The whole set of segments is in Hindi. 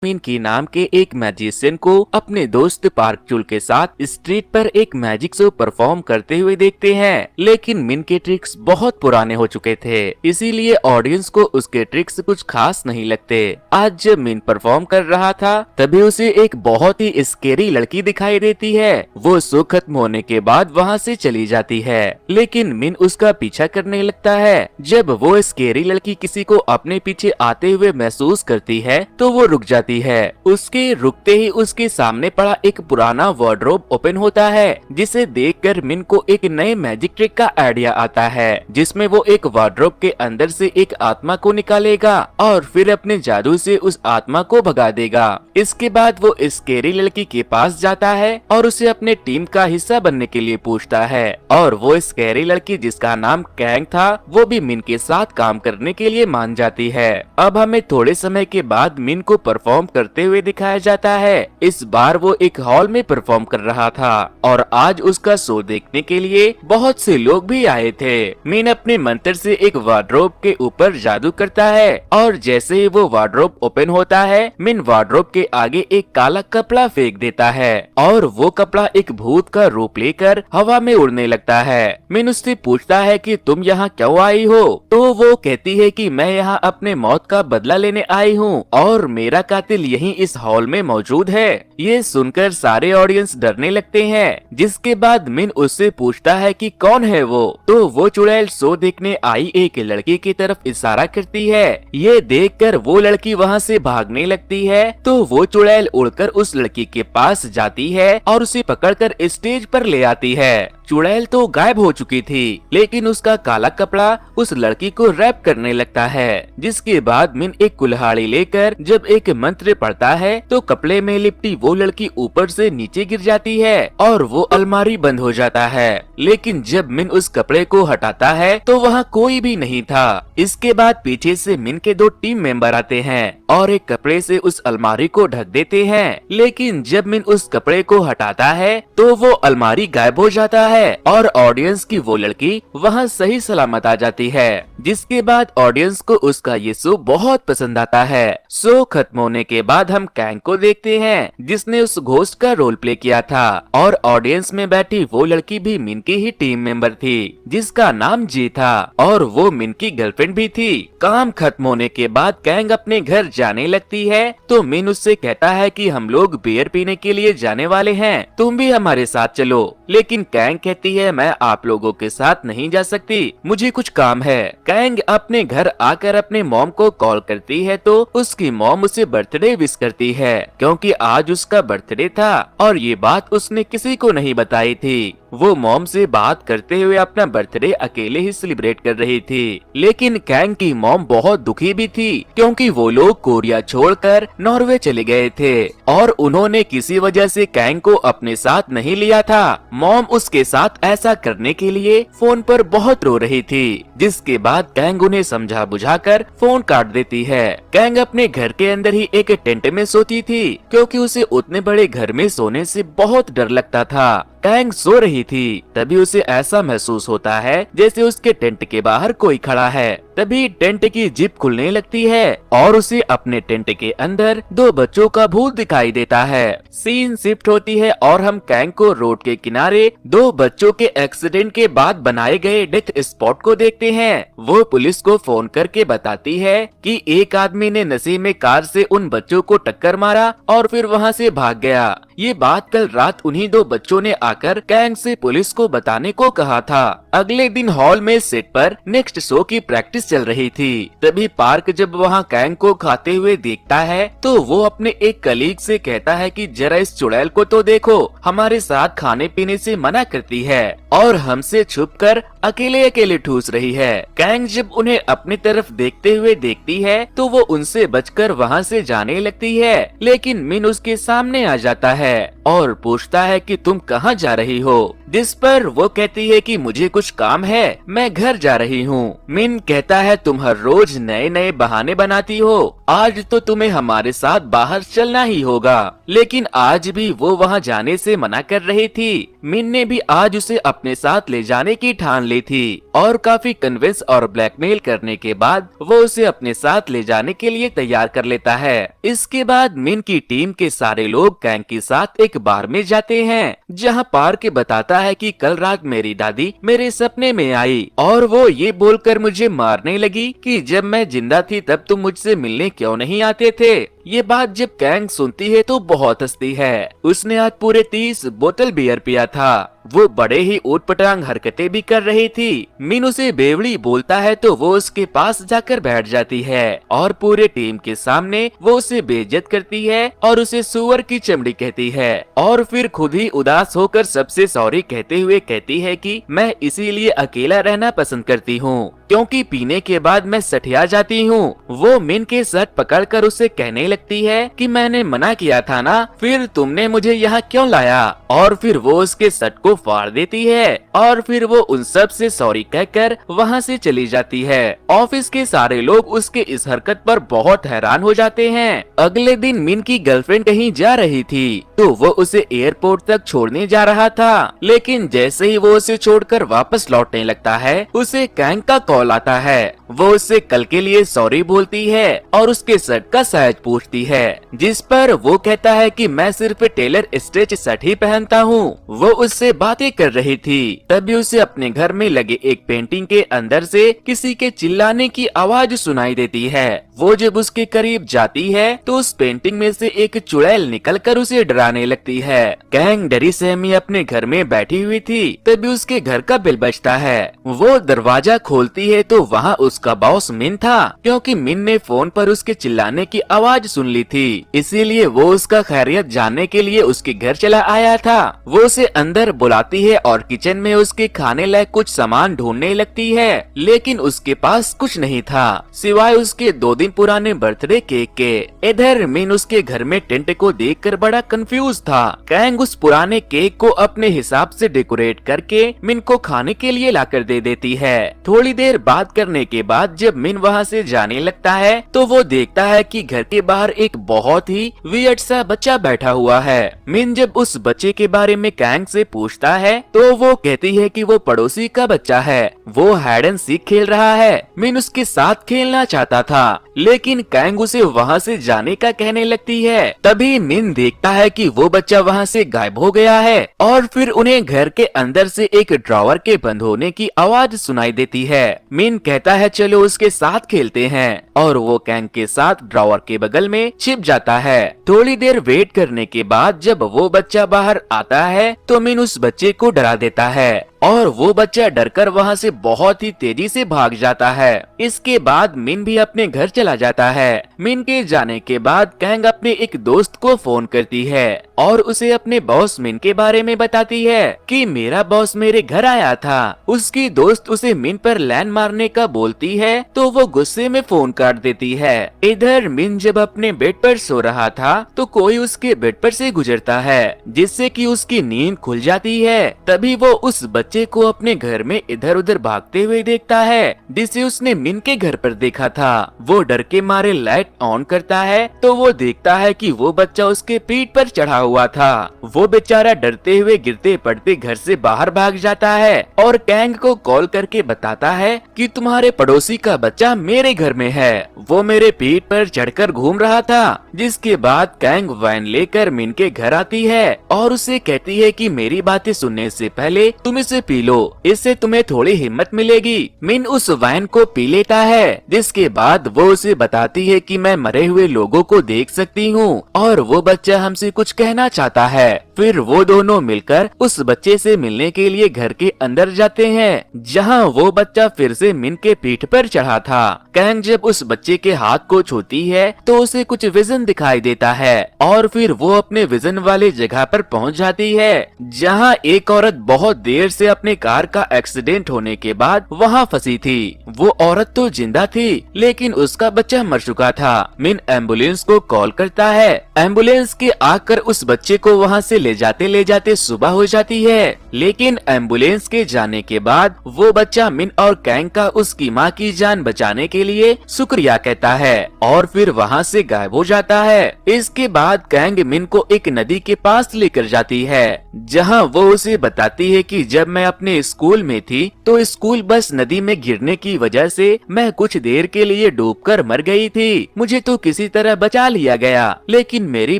मिन की नाम के एक मैजिशियन को अपने दोस्त पार्क चुल के साथ स्ट्रीट पर एक मैजिक शो परफॉर्म करते हुए देखते हैं, लेकिन मिन के ट्रिक्स बहुत पुराने हो चुके थे, इसीलिए ऑडियंस को उसके ट्रिक्स कुछ खास नहीं लगते। आज जब मिन परफॉर्म कर रहा था तभी उसे एक बहुत ही स्केरी लड़की दिखाई देती है। वो शो खत्म होने के बाद वहाँ से चली जाती है, लेकिन मिन उसका पीछा करने लगता है। जब वो स्केरी लड़की किसी को अपने पीछे आते हुए महसूस करती है तो वो रुक जाती है। उसके रुकते ही उसके सामने पड़ा एक पुराना वार्डरोब ओपन होता है, जिसे देखकर मिन को एक नए मैजिक ट्रिक का आइडिया आता है, जिसमें वो एक वार्डरोब के अंदर से एक आत्मा को निकालेगा और फिर अपने जादू से उस आत्मा को भगा देगा। इसके बाद वो स्केरी लड़की के पास जाता है और उसे अपने टीम का हिस्सा बनने के लिए पूछता है, और वो स्केरी लड़की जिसका नाम कैंग था वो भी मिन के साथ काम करने के लिए मान जाती है। अब हमें थोड़े समय के बाद मिन को परफॉर्म करते हुए दिखाया जाता है। इस बार वो एक हॉल में परफॉर्म कर रहा था और आज उसका शो देखने के लिए बहुत से लोग भी आए थे। मिन अपने मंत्र से एक वार्डरोब के ऊपर जादू करता है और जैसे ही वो वार्डरोब ओपन होता है, मिन वार्डरोब के आगे एक काला कपड़ा फेंक देता है और वो कपड़ा एक भूत का रूप लेकर हवा में उड़ने लगता है। मिन उससे पूछता है कि तुम यहाँ क्यों आई हो, तो वो कहती है कि मैं यहाँ अपने मौत का बदला लेने आई हूँ और मेरा कातिल यहीं इस हॉल में मौजूद है। ये सुनकर सारे ऑडियंस डरने लगते हैं, जिसके बाद मिन उससे पूछता है कि कौन है वो, तो वो चुड़ैल शो देखने आई एक लड़की की तरफ इशारा करती है। ये देखकर वो लड़की वहाँ से भागने लगती है, तो वो चुड़ैल उड़कर उस लड़की के पास जाती है और उसे पकड़कर स्टेज पर ले आती है। चुड़ैल तो गायब हो चुकी थी, लेकिन उसका काला कपड़ा उस लड़की को रैप करने लगता है। जिसके बाद मिन एक कुल्हाड़ी लेकर जब एक मंत्र पढ़ता है तो कपड़े में लिपटी वो लड़की ऊपर से नीचे गिर जाती है और वो अलमारी बंद हो जाता है। लेकिन जब मिन उस कपड़े को हटाता है तो वहाँ कोई भी नहीं था। इसके बाद पीछे से मिन के दो टीम मेंबर आते हैं और एक कपड़े से उस अलमारी को ढक देते हैं, लेकिन जब मिन उस कपड़े को हटाता है तो वो अलमारी गायब हो जाता है और ऑडियंस की वो लड़की वहाँ सही सलामत आ जाती है। जिसके बाद ऑडियंस को उसका ये शो बहुत पसंद आता है। शो खत्म होने के बाद हम कैंग को देखते हैं, जिसने उस घोस्ट का रोल प्ले किया था, और ऑडियंस में बैठी वो लड़की भी मिन की ही टीम मेंबर थी, जिसका नाम जी था और वो मिन की गर्लफ्रेंड भी थी। काम खत्म होने के बाद कैंग अपने घर जाने लगती है, तो मिन उससे कहता है कि हम लोग बियर पीने के लिए जाने वाले हैं, तुम भी हमारे साथ चलो। लेकिन कैंग कहती है मैं आप लोगों के साथ नहीं जा सकती, मुझे कुछ काम है। कैंग अपने घर आकर अपने मॉम को कॉल करती है, तो उसकी मॉम उसे बर्थडे विश करती है, क्योंकि आज उसका बर्थडे था और ये बात उसने किसी को नहीं बताई थी। वो मॉम से बात करते हुए अपना बर्थडे अकेले ही सेलिब्रेट कर रही थी। लेकिन कैंग की मॉम बहुत दुखी भी थी, क्योंकि वो लोग कोरिया छोड़कर नॉर्वे चले गए थे और उन्होंने किसी वजह से कैंग को अपने साथ नहीं लिया था। मॉम उसके साथ ऐसा करने के लिए फोन पर बहुत रो रही थी, जिसके बाद कैंग उन्हें समझा बुझाकर फोन काट देती है। कैंग अपने घर के अंदर ही एक टेंट में सोती थी, क्योंकि उसे उतने बड़े घर में सोने से बहुत डर लगता था। कैंग सो रही थी, तभी उसे ऐसा महसूस होता है जैसे उसके टेंट के बाहर कोई खड़ा है। तभी टेंट की जिप खुलने लगती है और उसे अपने टेंट के अंदर दो बच्चों का भूत दिखाई देता है। सीन शिफ्ट होती है और हम कैंग को रोड के किनारे दो बच्चों के एक्सीडेंट के बाद बनाए गए डेथ स्पॉट को देखते हैं। वो पुलिस को फोन करके बताती है कि एक आदमी ने नशे में कार से उन बच्चों को टक्कर मारा और फिर वहाँ से भाग गया। ये बात कल रात उन्हीं दो बच्चों ने आकर कैंग से पुलिस को बताने को कहा था। अगले दिन हॉल में सेट पर नेक्स्ट शो की प्रैक्टिस चल रही थी। तभी पार्क जब वहाँ कैंग को खाते हुए देखता है, तो वो अपने एक कलीग से कहता है कि जरा इस चुड़ैल को तो देखो, हमारे साथ खाने पीने से मना करती है और हमसे छुपकर अकेले अकेले ठूस रही है। कैंग जब उन्हें अपनी तरफ देखते हुए देखती है, तो वो उनसे बचकर वहाँ से जाने लगती है, लेकिन मिन उसके सामने आ जाता है और पूछता है कि तुम कहाँ जा रही हो, जिस पर वो कहती है कि मुझे कुछ काम है, मैं घर जा रही हूँ। मिन कहता है तुम हर रोज नए नए बहाने बनाती हो, आज तो तुम्हें हमारे साथ बाहर चलना ही होगा। लेकिन आज भी वो वहाँ जाने से मना कर रही थी। मिन ने भी आज उसे अपने साथ ले जाने की ठान ली थी और काफी कन्विंस और ब्लैकमेल करने के बाद वो उसे अपने साथ ले जाने के लिए तैयार कर लेता है। इसके बाद मिन की टीम के सारे लोग कैंग के साथ एक बार में जाते हैं, जहाँ पार्क बताता है कि कल रात मेरी दादी मेरे सपने में आई और वो ये बोलकर मुझे मारने लगी कि जब मैं जिंदा थी तब तुम मुझसे मिलने क्यों नहीं आते थे। ये बात जब कैंग सुनती है तो बहुत हंसती है। उसने आज पूरे 30 बोतल बियर पिया था। वो बड़े ही ऊटपटांग हरकतें भी कर रही थी। मिन उसे बेवड़ी बोलता है तो वो उसके पास जाकर बैठ जाती है और पूरे टीम के सामने वो उसे बेइज्जत करती है और उसे सुअर की चमड़ी कहती है और फिर खुद ही उदास होकर सबसे सॉरी कहते हुए कहती है कि मैं इसीलिए अकेला रहना पसंद करती हूँ क्योंकि पीने के बाद मैं सठिया जाती हूँ। वो मिन के शर्ट पकड़कर उसे कहने लगती है कि मैंने मना किया था ना, फिर तुमने मुझे यहाँ क्यों लाया। और फिर वो उसके शर्ट को फाड़ देती है और फिर वो उन सब से सॉरी कहकर वहाँ से चली जाती है। ऑफिस के सारे लोग उसके इस हरकत पर बहुत हैरान हो जाते हैं। अगले दिन मिन की गर्लफ्रेंड कहीं जा रही थी तो वो उसे एयरपोर्ट तक छोड़ने जा रहा था, लेकिन जैसे ही वो उसे छोड़कर वापस लौटने लगता है उसे कैंग का कॉल आता है। वो उससे कल के लिए सॉरी बोलती है और उसके शर्ट का साइज पूछती है, जिस पर वो कहता है कि मैं सिर्फ टेलर स्ट्रेच शर्ट ही पहनता हूँ। वो उससे बातें कर रही थी, तभी उसे अपने घर में लगे एक पेंटिंग के अंदर से किसी के चिल्लाने की आवाज सुनाई देती है। वो जब उसके करीब जाती है तो उस पेंटिंग में से एक चुड़ैल निकलकर उसे डराने लगती है। कैंग डरी सहमी अपने घर में बैठी हुई थी, तभी उसके घर का बेल बजता है। वो दरवाजा खोलती है तो वहाँ उसका बॉस मिन था, क्योंकि मिन ने फोन पर उसके चिल्लाने की आवाज सुन ली थी, इसीलिए वो उसका खैरियत जानने के लिए उसके घर चला आया था। वो उसे अंदर बुलाती है और किचन में उसके खाने लायक कुछ सामान ढूंढने लगती है, लेकिन उसके पास कुछ नहीं था सिवाय उसके 2 दिन पुराने बर्थडे केक के। इधर मिन उसके घर में टेंट को देखकर बड़ा कंफ्यूज था। कैंग उस पुराने केक को अपने हिसाब से डेकोरेट करके मिन को खाने के लिए लाकर दे देती है। थोड़ी देर बात करने के बाद जब मिन वहाँ से जाने लगता है तो वो देखता है कि घर के बाहर एक बहुत ही वियर्ड सा बच्चा बैठा हुआ है। मिन जब उस बच्चे के बारे में कैंग से पूछता है तो वो कहती है कि वो पड़ोसी का बच्चा है, वो हाइड एंड सीक खेल रहा है। मिन उसके साथ खेलना चाहता था, लेकिन कैंग उसे वहाँ से जाने का कहने लगती है। तभी मिन देखता है कि वो बच्चा वहाँ से गायब हो गया है और फिर उन्हें घर के अंदर से एक ड्रॉवर के बंद होने की आवाज सुनाई देती है। मिन कहता है चलो उसके साथ खेलते हैं और वो कैंग के साथ ड्रॉवर के बगल में छिप जाता है। थोड़ी देर वेट करने के बाद जब वो बच्चा बाहर आता है तो मिन उस बच्चे को डरा देता है और वो बच्चा डरकर वहाँ से बहुत ही तेजी से भाग जाता है। इसके बाद मिन भी अपने घर चला जाता है। मिन के जाने के बाद कैंग अपने एक दोस्त को फोन करती है और उसे अपने बॉस मिन के बारे में बताती है कि मेरा बॉस मेरे घर आया था। उसकी दोस्त उसे मिन पर लैंड मारने का बोलती है तो वो गुस्से में फोन काट देती है। इधर मिन जब अपने बेड पर सो रहा था तो कोई उसके बेड पर से गुजरता है, जिससे कि उसकी नींद खुल जाती है। तभी वो उस बच्चे को अपने घर में इधर उधर भागते हुए देखता है, जिसे उसने मिन के घर पर देखा था। वो डर के मारे लाइट ऑन करता है तो वो देखता है कि वो बच्चा उसके पीठ पर चढ़ा हुआ था। वो बेचारा डरते हुए गिरते पड़ते घर से बाहर भाग जाता है और कैंग को कॉल करके बताता है कि तुम्हारे पड़ोसी का बच्चा मेरे घर में है, वो मेरे पीठ पर चढ़कर घूम रहा था। जिसके बाद कैंग वाइन लेकर मिन के घर आती है और उसे कहती है कि मेरी बातें सुनने से पहले तुम इसे पी लो, इससे तुम्हें थोड़ी हिम्मत मिलेगी। मिन उस वाइन को पी लेता है, जिसके बाद वो उसे बताती है कि मैं मरे हुए लोगों को देख सकती हूँ और वो बच्चा हमसे कुछ कहना चाहता है। फिर वो दोनों मिलकर उस बच्चे से मिलने के लिए घर के अंदर जाते हैं, जहाँ वो बच्चा फिर से मिन के पीठ पर चढ़ा था। कैंग जब उस बच्चे के हाथ को छूती है तो उसे कुछ विजन दिखाई देता है और फिर वो अपने विजन वाले जगह पर पहुंच जाती है, जहां एक औरत बहुत देर से अपने कार का एक्सीडेंट होने के बाद वहां फंसी थी। वो औरत तो जिंदा थी, लेकिन उसका बच्चा मर चुका था। मिन एम्बुलेंस को कॉल करता है। एम्बुलेंस के आकर उस बच्चे को वहां से ले जाते सुबह हो जाती है, लेकिन एम्बुलेंस के जाने के बाद वो बच्चा मिन और कैंग का उसकी माँ की जान बचाने के लिए शुक्रिया कहता है और फिर वहाँ से गायब हो जाता है। इसके बाद कैंग मिन को एक नदी के पास लेकर जाती है, जहाँ वो उसे बताती है कि जब मैं अपने स्कूल में थी तो स्कूल बस नदी में गिरने की वजह से मैं कुछ देर के लिए डूबकर मर गई थी। मुझे तो किसी तरह बचा लिया गया, लेकिन मेरी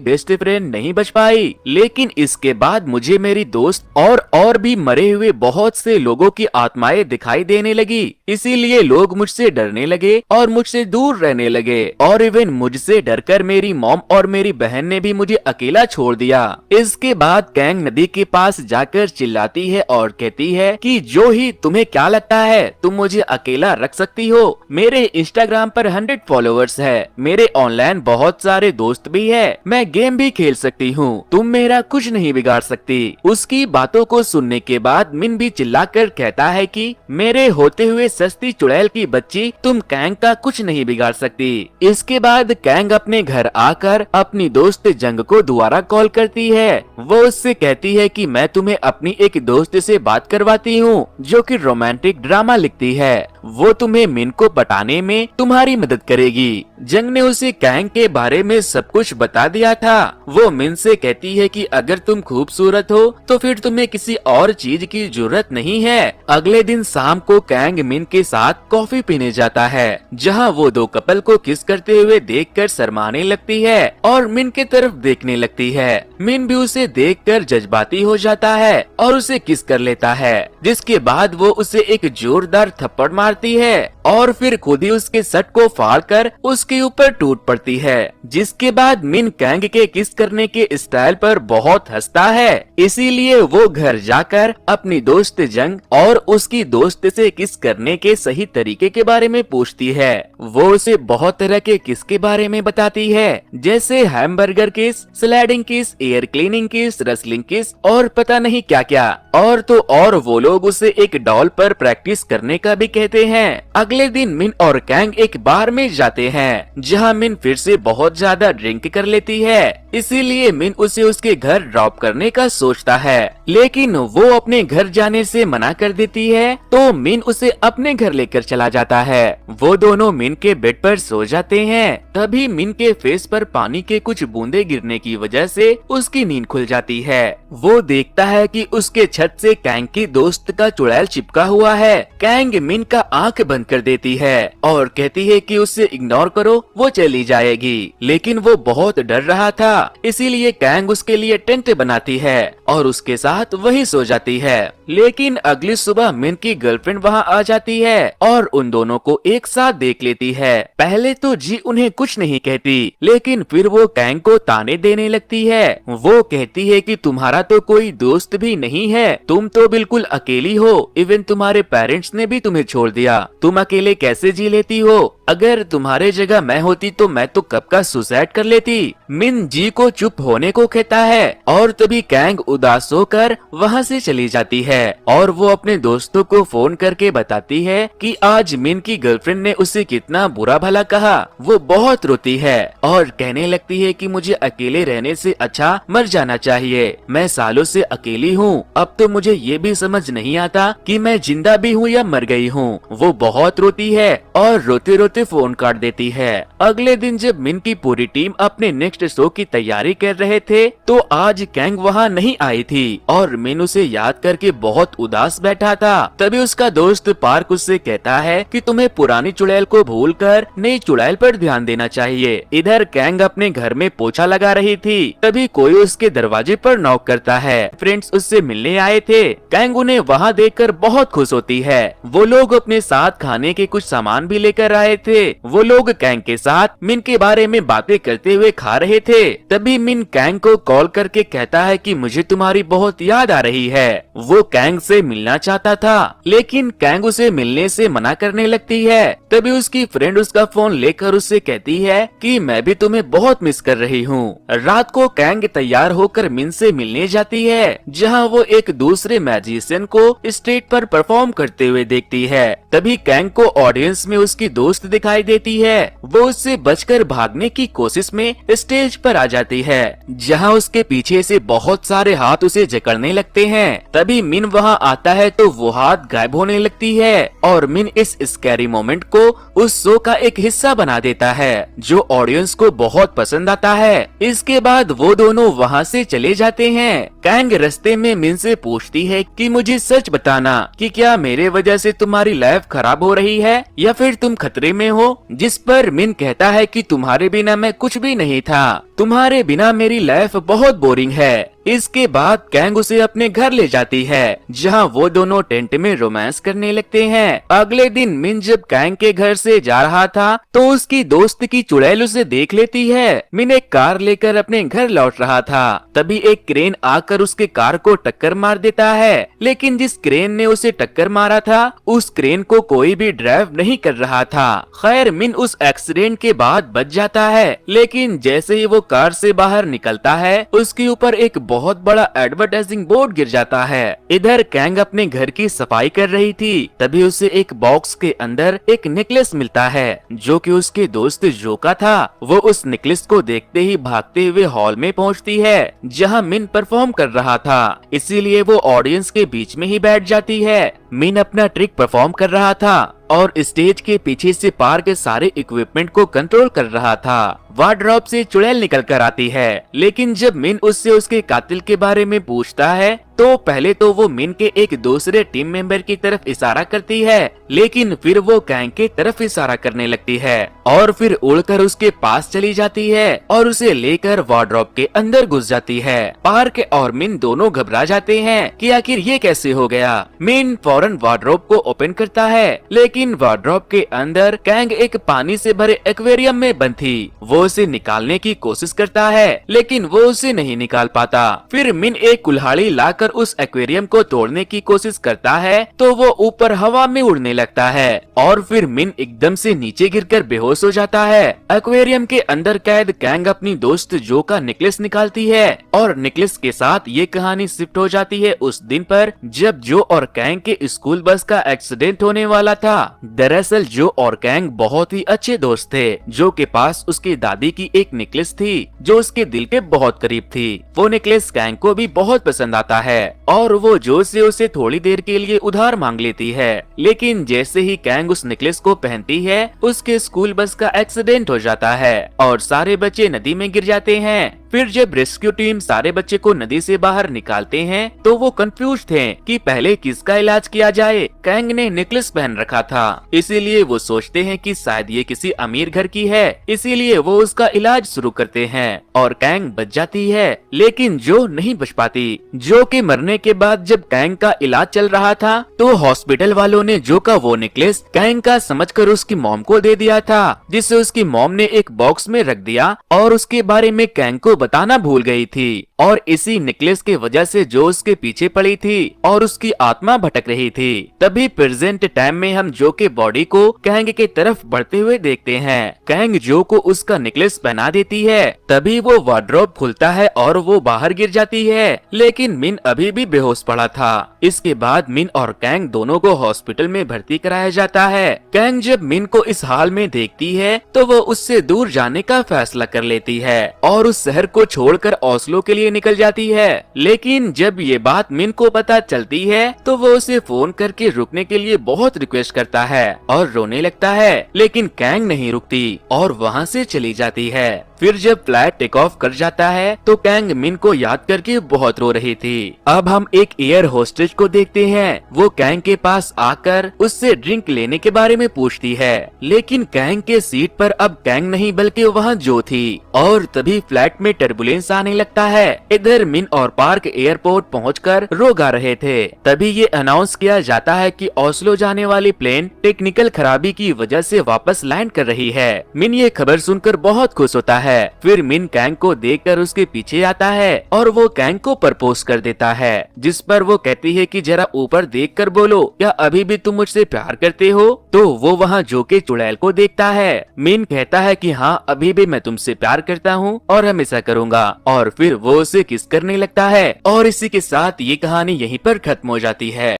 बेस्ट फ्रेंड नहीं बच पाई। लेकिन इसके बाद मुझे मेरी दोस्त और भी मरे हुए बहुत से लोगों की आत्माएं दिखाई देने लगी, इसीलिए लोग मुझसे डरने लगे और मुझसे दूर रहने लगे, और इवन मुझसे डरकर मेरी मॉम और मेरी बहन ने भी मुझे अकेला छोड़ दिया। इसके बाद कैंग नदी के पास जाकर चिल्लाती है और कहती है कि जो ही तुम्हें क्या लगता है तुम मुझे अकेला रख सकती हो। मेरे इंस्टाग्राम पर 100 फॉलोअर्स है, मेरे ऑनलाइन बहुत सारे दोस्त भी है, मैं गेम भी खेल सकती हूँ, तुम मेरा कुछ नहीं बिगाड़ सकती। उसकी बातों को सुनने के बाद मिन भी चिल्लाकर कहता है कि मेरे होते हुए सस्ती चुड़ैल की बच्ची, तुम कैंग का कुछ नहीं बिगाड़ सकती। इसके बाद कैंग अपने घर आकर अपनी दोस्त जंग को दोबारा कॉल करती है। वो उससे कहती है कि मैं तुम्हें अपनी एक दोस्त से बात करवाती हूँ जो कि रोमांटिक ड्रामा लिखती है, वो तुम्हें मिन को पटाने में तुम्हारी मदद करेगी। जंग ने उसे कैंग के बारे में सब कुछ बता दिया था। वो मिन से कहती है कि अगर तुम खूबसूरत हो तो फिर तुम्हें किसी और चीज की जरूरत नहीं है। अगले दिन शाम को कैंग मिन के साथ कॉफी पीने जाता है, जहां वो दो कपल को किस करते हुए देखकर शर्माने लगती है और मिन के तरफ देखने लगती है। मिन भी उसे देखकर जज्बाती हो जाता है और उसे किस कर लेता है, जिसके बाद वो उसे एक जोरदार थप्पड़ मारती है और फिर खुद ही उसके शर्ट को फाड़कर उसके ऊपर टूट पड़ती है। जिसके बाद मिन कैंग के किस करने के स्टाइल पर बहुत हंसता है, इसीलिए वो घर जाकर अपनी दोस्त जंग और उसकी दोस्त से किस करने के सही तरीके के बारे में पूछती है। वो उसे बहुत तरह के किस के बारे में बताती है, जैसे हैमबर्गर किस, स्लाइडिंग किस, एयर क्लीनिंग किस, रसलिंग किस और पता नहीं क्या क्या। और तो और वो लोग उसे एक डॉल पर प्रैक्टिस करने का भी कहते हैं। अगले दिन मिन और कैंग एक बार में जाते हैं, जहां मिन फिर से बहुत ज्यादा ड्रिंक कर लेती है, इसीलिए मिन उसे उसके घर ड्रॉप करने का सोचता है, लेकिन वो अपने घर जाने से मना कर देती है, तो मिन उसे अपने घर लेकर चला जाता है। वो दोनों मिन के बेड पर सो जाते हैं। तभी मिन के फेस पर पानी के कुछ बूंदे गिरने की वजह से उसकी नींद खुल जाती है। वो देखता है कि उसके छत से कैंग की दोस्त का चुड़ैल चिपका हुआ है। कैंग मिन का आंख बंद कर देती है और कहती है कि उसे इग्नोर करो, वो चली जाएगी, लेकिन वो बहुत डर रहा था, इसीलिए कैंग उसके लिए टेंट बनाती है और उसके साथ वही सो जाती है। लेकिन अगली सुबह मिन की गर्लफ्रेंड वहाँ आ जाती है और उन दोनों को एक साथ देख लेती है। पहले तो जी उन्हें कुछ नहीं कहती, लेकिन फिर वो कैंग को ताने देने लगती है। वो कहती है कि तुम्हारा तो कोई दोस्त भी नहीं है, तुम तो बिल्कुल अकेली हो, इवन तुम्हारे पेरेंट्स ने भी तुम्हें छोड़ दिया, तुम अकेले कैसे जी लेती हो? अगर तुम्हारे जगह मैं होती तो मैं तो कब का सुसाइड कर लेती। मिन जी को चुप होने को कहता है और तभी कैंग उदास होकर वहाँ से चली जाती है और वो अपने दोस्तों को फोन करके बताती है कि आज मिन की गर्लफ्रेंड ने उसे कितना बुरा भला कहा। वो बहुत रोती है और कहने लगती है कि मुझे अकेले रहने से अच्छा मर जाना चाहिए, मैं सालों से अकेली हूँ, अब तो मुझे ये भी समझ नहीं आता कि मैं जिंदा भी हूँ या मर गई हूँ। वो बहुत रोती है और रोते रोते फोन काट देती है। अगले दिन जब मिन की पूरी टीम अपने नेक्स्ट शो की तैयारी कर रहे थे, तो आज कैंग वहाँ नहीं आई थी और मिन उसे याद करके बहुत उदास बैठा था। तभी उसका दोस्त पार्क उससे कहता है कि तुम्हें पुरानी चुड़ैल को भूलकर नई चुड़ैल पर ध्यान देना चाहिए। इधर कैंग अपने घर में पोछा लगा रही थी, तभी कोई उसके दरवाजे पर नॉक करता है। फ्रेंड्स उससे मिलने आए थे। कैंग उन्हें वहाँ देखकर बहुत खुश होती है। वो लोग अपने साथ खाने के कुछ सामान भी लेकर आए थे। वो लोग कैंग के साथ मिन के बारे में बातें करते हुए खा रहे थे। तभी मिन कैंग को कॉल करके कहता है कि मुझे तुम्हारी बहुत याद आ रही है। वो कैंग से मिलना चाहता था, लेकिन कैंग उसे मिलने से मना करने लगती है। तभी उसकी फ्रेंड उसका फोन लेकर उससे कहती है कि मैं भी तुम्हें बहुत मिस कर रही हूँ। रात को कैंग तैयार होकर मिन से मिलने जाती है, जहाँ वो एक दूसरे मैजिशियन को स्टेज पर परफॉर्म करते हुए देखती है। तभी कैंग को ऑडियंस में उसकी दोस्त दिखाई देती है। वो उससे बचकर भागने की कोशिश में स्टेज पर आ जाती है, जहाँ उसके पीछे से बहुत सारे हाथ उसे जकड़ने लगते हैं। तभी मिन वहाँ आता है तो वो हाथ गायब होने लगती है और मिन इस स्कैरी मोमेंट को उस शो का एक हिस्सा बना देता है, जो ऑडियंस को बहुत पसंद आता है। इसके बाद वो दोनों वहाँ से चले जाते हैं। कैंग रास्ते में मिन से पूछती है कि मुझे सच बताना कि क्या मेरे वजह से तुम्हारी लाइफ खराब हो रही है या फिर तुम खतरे में हो। जिस पर मिन कहता है कि तुम्हारे बिना मैं कुछ भी नहीं था, तुम्हारे बिना मेरी लाइफ बहुत बोरिंग है। इसके बाद कैंग उसे अपने घर ले जाती है, जहां वो दोनों टेंट में रोमांस करने लगते हैं। अगले दिन मिन जब कैंग के घर से जा रहा था तो उसकी दोस्त की चुड़ैल उसे देख लेती है। मिन एक कार लेकर अपने घर लौट रहा था, तभी एक क्रेन आकर उसके कार को टक्कर मार देता है। लेकिन जिस क्रेन ने उसे टक्कर मारा था उस क्रेन को कोई भी ड्राइव नहीं कर रहा था। खैर मिन उस एक्सीडेंट के बाद बच जाता है, लेकिन जैसे ही वो कार से बाहर निकलता है उसके ऊपर एक बहुत बड़ा एडवर्टाइजिंग बोर्ड गिर जाता है। इधर कैंग अपने घर की सफाई कर रही थी, तभी उसे एक बॉक्स के अंदर एक नेकलेस मिलता है जो कि उसके दोस्त जो का था। वो उस नेकलेस को देखते ही भागते हुए हॉल में पहुंचती है, जहां मिन परफॉर्म कर रहा था, इसीलिए वो ऑडियंस के बीच में ही बैठ जाती है। मिन अपना ट्रिक परफॉर्म कर रहा था और स्टेज के पीछे से पार के सारे इक्विपमेंट को कंट्रोल कर रहा था। वार्डरोब से चुड़ैल निकल कर आती है, लेकिन जब मिन उससे उसके कातिल के बारे में पूछता है तो पहले तो वो मिन के एक दूसरे टीम मेंबर की तरफ इशारा करती है, लेकिन फिर वो कैंग की तरफ इशारा करने लगती है और फिर उड़कर उसके पास चली जाती है और उसे लेकर वार्डरोब के अंदर घुस जाती है। पार्क और मिन दोनों घबरा जाते हैं कि आखिर ये कैसे हो गया। मिन फौरन वार्डरोब को ओपन करता है, लेकिन वार्डरोब के अंदर कैंग एक पानी से भरे एक्वेरियम में बंद थी। वो उसे निकालने की कोशिश करता है, लेकिन वो उसे नहीं निकाल पाता। फिर मिन एक कुल्हाड़ी लाकर उस एक्वेरियम को तोड़ने की कोशिश करता है तो वो ऊपर हवा में उड़ने लगता है और फिर मिन एकदम से नीचे गिरकर बेहोश हो जाता है। एक्वेरियम के अंदर कैद कैंग अपनी दोस्त जो का नेकलेस निकालती है और नेकलेस के साथ ये कहानी शिफ्ट हो जाती है उस दिन पर जब जो और कैंग के स्कूल बस का एक्सीडेंट होने वाला था। दरअसल जो और कैंग बहुत ही अच्छे दोस्त थे। जो के पास उसकी दादी की एक नेकलेस थी जो उसके दिल के बहुत करीब थी। वो नेकलेस कैंग को भी बहुत पसंद आता है और वो जो से उसे थोड़ी देर के लिए उधार मांग लेती है, लेकिन जैसे ही कैंग उस नेकलेस को पहनती है उसके स्कूल बस का एक्सीडेंट हो जाता है और सारे बच्चे नदी में गिर जाते हैं। फिर जब रेस्क्यू टीम सारे बच्चे को नदी से बाहर निकालते हैं तो वो कंफ्यूज थे कि पहले किसका इलाज किया जाए। कैंग ने नेकलेस पहन रखा था, इसीलिए वो सोचते हैं कि शायद ये किसी अमीर घर की है, इसीलिए वो उसका इलाज शुरू करते हैं और कैंग बच जाती है, लेकिन जो नहीं बच पाती। जो के मरने के बाद जब कैंग का इलाज चल रहा था तो हॉस्पिटल वालों ने जो का वो नेकलेस कैंग का समझकर उसकी मॉम को दे दिया था, जिसे उसकी मॉम ने एक बॉक्स में रख दिया और उसके बारे में कैंग को बताना भूल गई थी। और इसी नेकलेस के वजह से जो उसके पीछे पड़ी थी और उसकी आत्मा भटक रही थी। तभी प्रेजेंट टाइम में हम जो के बॉडी को कैंग के तरफ बढ़ते हुए देखते हैं। कैंग जो को उसका नेकलेस पहना देती है, तभी वो वार्डरोब खुलता है और वो बाहर गिर जाती है, लेकिन मिन अभी भी बेहोश पड़ा था। इसके बाद मिन और कैंग दोनों को हॉस्पिटल में भर्ती कराया जाता है। कैंग जब मिन को इस हाल में देखती है तो वो उससे दूर जाने का फैसला कर लेती है और उस शहर को छोड़कर ओस्लो के लिए निकल जाती है। लेकिन जब ये बात मिन को पता चलती है तो वो उसे फोन करके रुकने के लिए बहुत रिक्वेस्ट करता है और रोने लगता है, लेकिन कैंग नहीं रुकती और वहाँ से चली जाती है। फिर जब फ्लाइट टेक ऑफ कर जाता है तो कैंग मिन को याद करके बहुत रो रही थी। अब हम एक एयर होस्टेज को देखते हैं। वो कैंग के पास आकर उससे ड्रिंक लेने के बारे में पूछती है, लेकिन कैंग के सीट पर अब कैंग नहीं बल्कि वहाँ जो थी। और तभी फ्लाइट में टर्बुलेंस आने लगता है इधर मिन और पार्क एयरपोर्ट पहुंचकर रो गा रहे थे। तभी ये अनाउंस किया जाता है कि ओस्लो जाने वाली प्लेन टेक्निकल खराबी की वजह से वापस लैंड कर रही है। मिन ये खबर सुनकर बहुत खुश होता है। फिर मिन कैंग को देखकर उसके पीछे आता है और वो कैंग को प्रपोज कर देता है, जिस पर वो कहती है कि जरा ऊपर देखकर बोलो, क्या अभी भी तुम मुझसे प्यार करते हो? तो वो वहाँ जोके चुड़ैल को देखता है। मिन कहता है कि हाँ, अभी भी मैं तुमसे प्यार करता हूँ और हमेशा करूँगा। और फिर वो उसे किस करने लगता है और इसी के साथ ये कहानी यहीं पर खत्म हो जाती है।